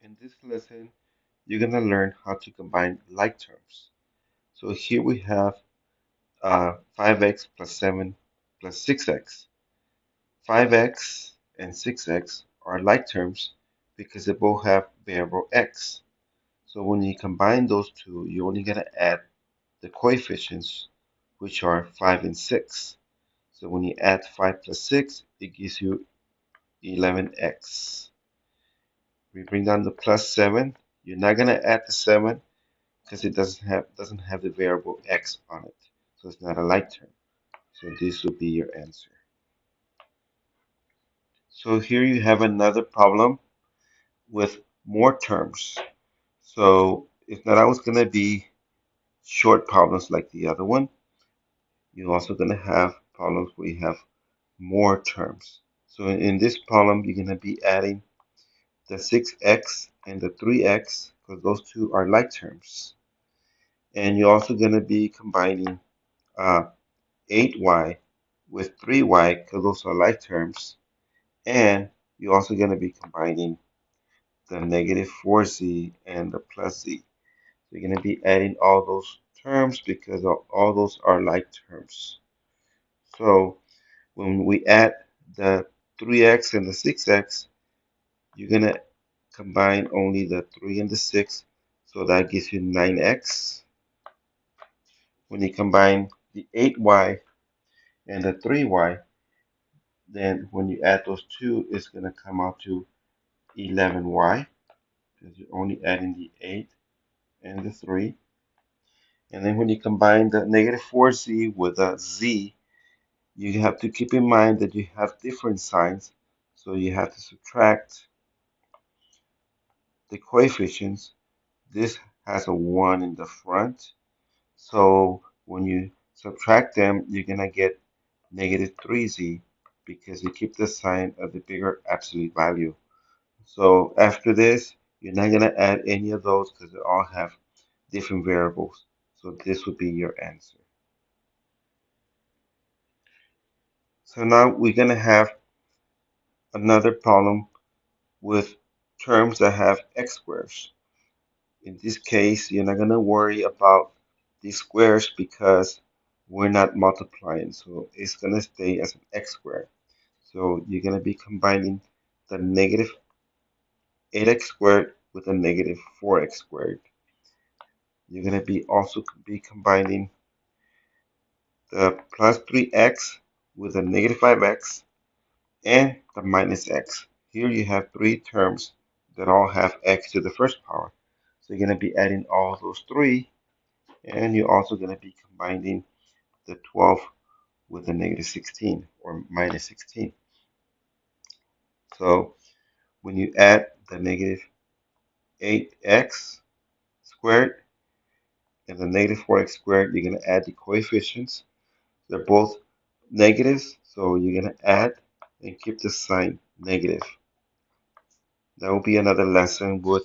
In this lesson, you're going to learn how to combine like terms. So here we have 5x plus 7 plus 6x. 5x and 6x are like terms because they both have variable x. So when you combine those two, you're only going to add the coefficients, which are 5 and 6. So when you add 5 plus 6, it gives you 11x. We bring down the plus 7. You're not going to add the 7 because it doesn't have the variable x on it. So it's not a like term. So this will be your answer. So here you have another problem with more terms. So it's not always going to be short problems like the other one. You're also going to have problems where you have more terms. So in this problem, you're going to be adding the 6x and the 3x because those two are like terms. And you're also going to be combining uh, 8y with 3y because those are like terms. And you're also going to be combining the negative 4z and the plus z. So you're going to be adding all those terms because all those are like terms. So when we add the 3x and the 6x, you're going to combine only the 3 and the 6. So that gives you 9x. When you combine the 8y and the 3y, then when you add those two, it's going to come out to 11y because you're only adding the 8 and the 3. And then when you combine the negative 4z with a z, you have to keep in mind that you have different signs. So you have to subtract the coefficients. This has a 1 in the front. So when you subtract them, you're going to get negative 3z because you keep the sign of the bigger absolute value. So after this, you're not going to add any of those because they all have different variables. So this would be your answer. So now we're going to have another problem with terms that have x squares. In this case, you're not going to worry about these squares because we're not multiplying. So it's going to stay as an x squared. So you're going to be combining the negative 8x squared with a negative 4x squared. You're going to be also be combining the plus 3x with a negative 5x and the minus x. Here you have three terms that all have x to the first power. So you're going to be adding all those three, and you're also going to be combining the 12 with the negative 16 or minus 16. So when you add the negative 8x squared and the negative 4x squared, you're going to add the coefficients. They're both negatives, so you're going to add and keep the sign negative. That will be another lesson with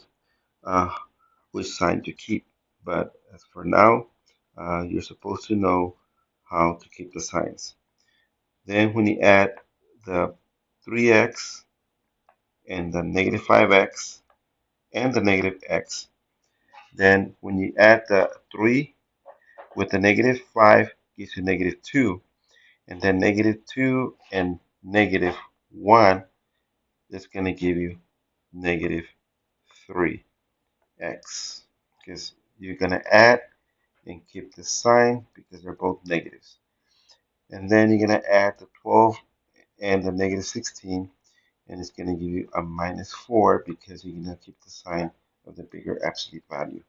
which sign to keep. But as for now, you're supposed to know how to keep the signs. Then when you add the 3x and the negative 5x and the negative x, then when you add the 3 with the negative 5 gives you negative 2, and then negative 2 and negative 1 is going to give you negative 3x because you're going to add and keep the sign because they're both negatives. And then you're going to add the 12 and the negative 16, and it's going to give you a minus 4 because you're going to keep the sign of the bigger absolute value.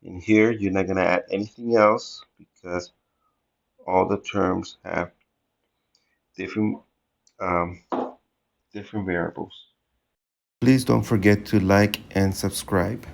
In here, you're not going to add anything else because all the terms have different um, different variables. Please don't forget to like and subscribe.